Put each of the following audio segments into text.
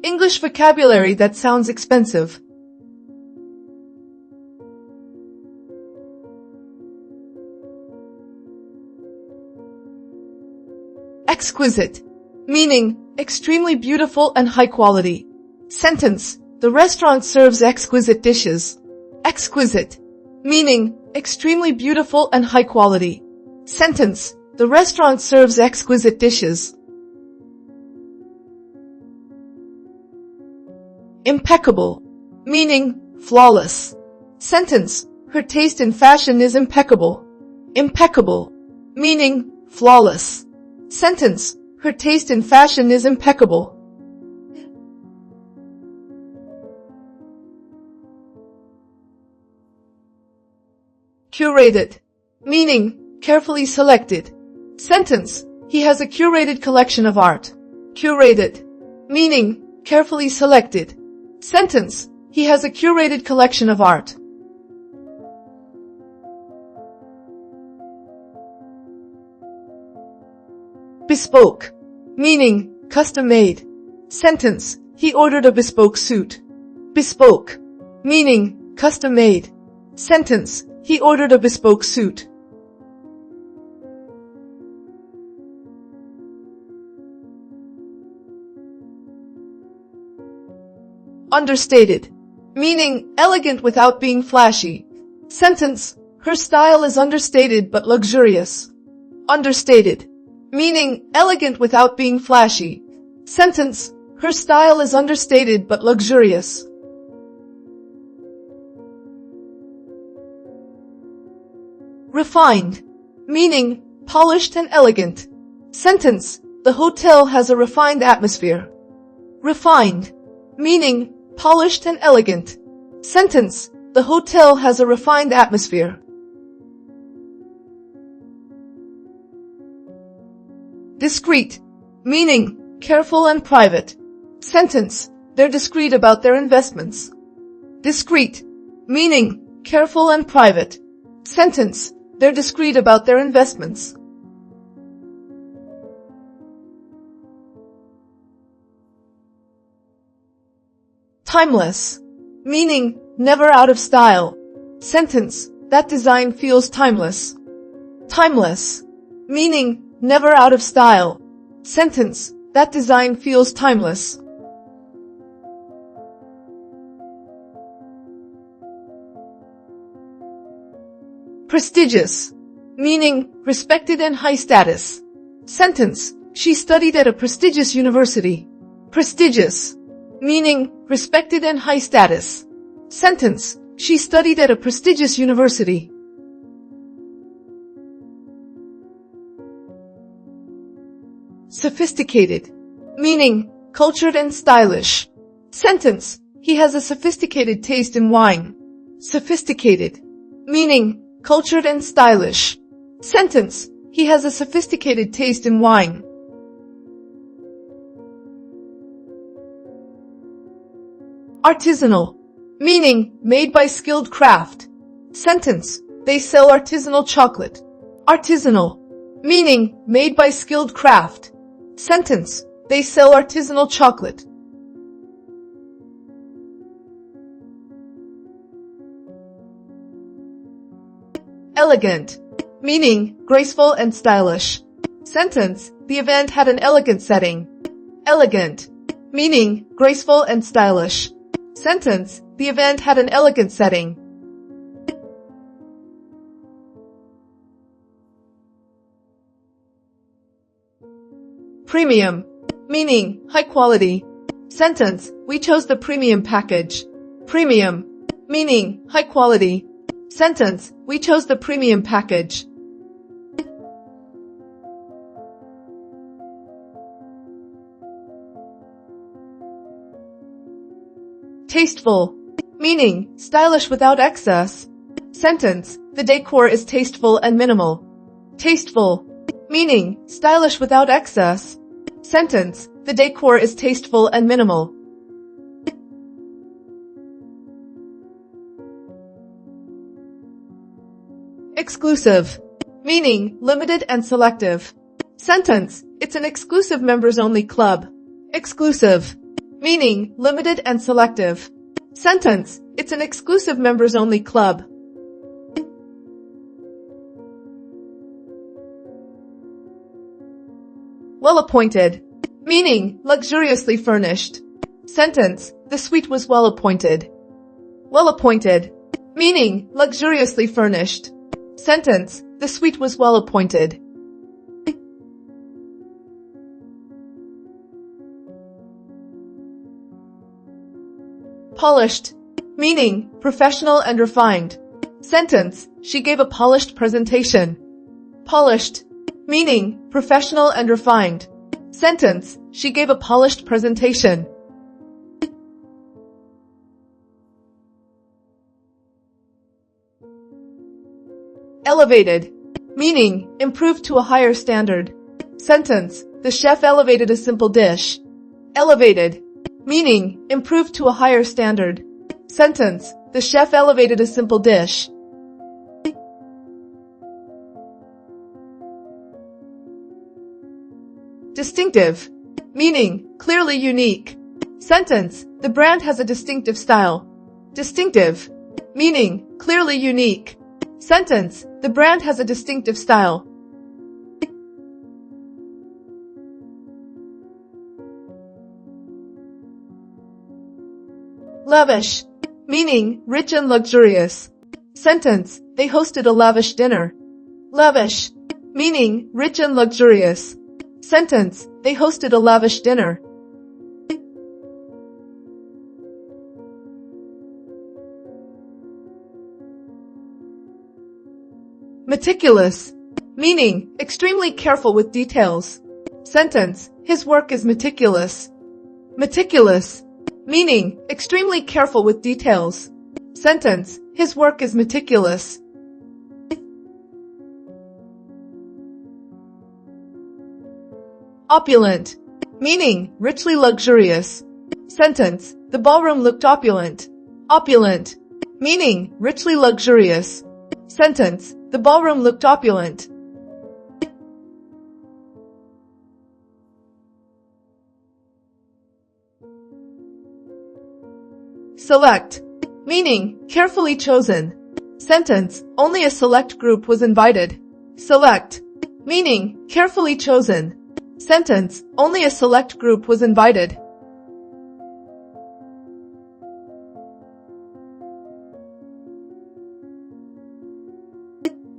English vocabulary that sounds expensive. Exquisite, meaning extremely beautiful and high quality. Sentence: the restaurant serves exquisite dishes. Exquisite, meaning extremely beautiful and high quality. Sentence: the restaurant serves exquisite dishes. Impeccable, meaning flawless. Sentence: her taste in fashion is impeccable. Impeccable, meaning flawless. Sentence: her taste in fashion is impeccable. Curated, meaning carefully selected. Sentence: he has a curated collection of art. Curated, meaning carefully selected. Sentence: he has a curated collection of art. Bespoke, meaning custom-made. Sentence: he ordered a bespoke suit. Bespoke, meaning custom-made. Sentence: he ordered a bespoke suit. Understated, meaning elegant without being flashy. Sentence: her style is understated but luxurious. Understated, meaning elegant without being flashy. Sentence: her style is understated but luxurious. Refined, meaning polished and elegant. Sentence: the hotel has a refined atmosphere. Refined, meaning polished and elegant. Sentence: the hotel has a refined atmosphere. Discreet, meaning careful and private. Sentence: they're discreet about their investments. Discreet, meaning careful and private. Sentence: they're discreet about their investments. Timeless, meaning never out of style. Sentence: that design feels timeless. Timeless, meaning never out of style. Sentence: that design feels timeless. Prestigious, meaning respected and high status. Sentence: she studied at a prestigious university. Prestigious, meaning respected and high status. Sentence: she studied at a prestigious university. Sophisticated, meaning cultured and stylish. Sentence: he has a sophisticated taste in wine. Sophisticated, meaning cultured and stylish. Sentence: he has a sophisticated taste in wine. Artisanal, meaning made by skilled craft. Sentence: they sell artisanal chocolate. Artisanal, meaning made by skilled craft. Sentence: they sell artisanal chocolate. Elegant, meaning graceful and stylish. Sentence: the event had an elegant setting. Elegant, meaning graceful and stylish. Sentence: the event had an elegant setting. Premium, meaning high quality. Sentence: we chose the premium package. Premium, meaning high quality. Sentence: we chose the premium package. Tasteful, meaning stylish without excess. Sentence: the decor is tasteful and minimal. Tasteful, meaning stylish without excess. Sentence: the decor is tasteful and minimal. Exclusive, meaning limited and selective. Sentence: it's an exclusive members-only club. Exclusive, meaning limited and selective. Sentence, it's an exclusive members-only club. Well-appointed, meaning luxuriously furnished. Sentence, the suite was well-appointed. Well-appointed, meaning luxuriously furnished. Sentence, the suite was well-appointed. Polished, meaning professional and refined. Sentence, she gave a polished presentation. Polished, meaning professional and refined. Sentence, she gave a polished presentation. Elevated, meaning improved to a higher standard. Sentence, the chef elevated a simple dish. Elevated, meaning improved to a higher standard. Sentence, the chef elevated a simple dish. Distinctive, meaning clearly unique. Sentence, the brand has a distinctive style. Distinctive, meaning clearly unique. Sentence, the brand has a distinctive style. Lavish, meaning rich and luxurious. Sentence, they hosted a lavish dinner. Lavish, meaning rich and luxurious. Sentence, they hosted a lavish dinner. Meticulous, meaning extremely careful with details. Sentence, his work is meticulous. Meticulous, meaning extremely careful with details. Sentence, his work is meticulous. Opulent, meaning richly luxurious. Sentence, the ballroom looked opulent. Opulent, meaning richly luxurious. Sentence, the ballroom looked opulent. Select, meaning carefully chosen. Sentence, only a select group was invited. Select, meaning carefully chosen. Sentence, only a select group was invited.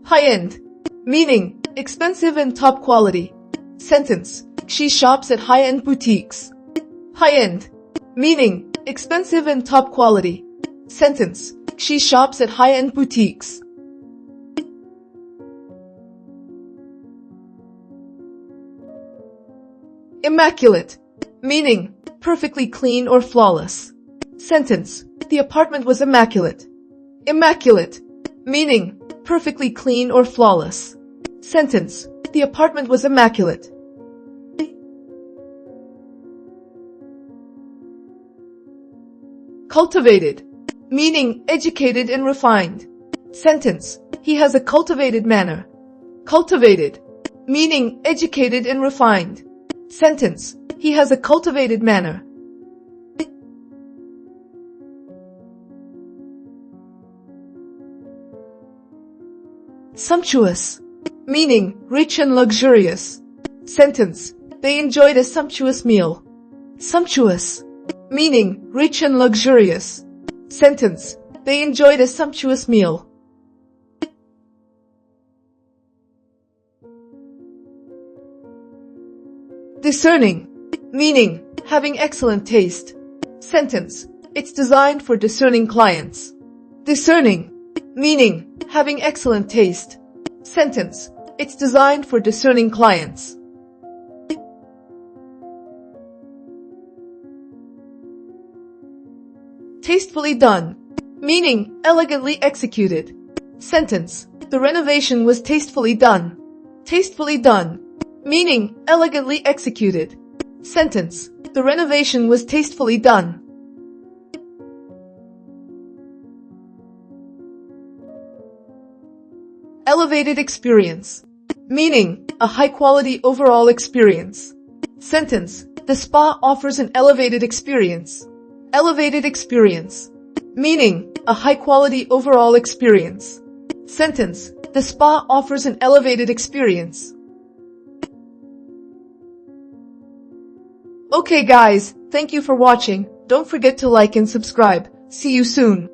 High-end, meaning expensive and top quality. Sentence, she shops at high-end boutiques. High-end, meaning expensive and top quality. Sentence, she shops at high-end boutiques. Immaculate, meaning perfectly clean or flawless. Sentence, the apartment was immaculate. Immaculate, meaning perfectly clean or flawless. Sentence, the apartment was immaculate. Cultivated, meaning educated and refined. Sentence, he has a cultivated manner. Cultivated, meaning educated and refined. Sentence, he has a cultivated manner. Sumptuous, meaning rich and luxurious. Sentence, they enjoyed a sumptuous meal. Sumptuous, meaning rich and luxurious. Sentence, they enjoyed a sumptuous meal. Discerning, meaning having excellent taste. Sentence, it's designed for discerning clients. Discerning, meaning having excellent taste. Sentence, it's designed for discerning clients. Tastefully done, meaning elegantly executed. Sentence, the renovation was tastefully done. Tastefully done, meaning elegantly executed. Sentence, the renovation was tastefully done. Elevated experience, meaning a high-quality overall experience. Sentence, the spa offers an elevated experience. Elevated experience. Meaning, a high-quality overall experience. Sentence, the spa offers an elevated experience. Okay guys, thank you for watching. Don't forget to like and subscribe. See you soon.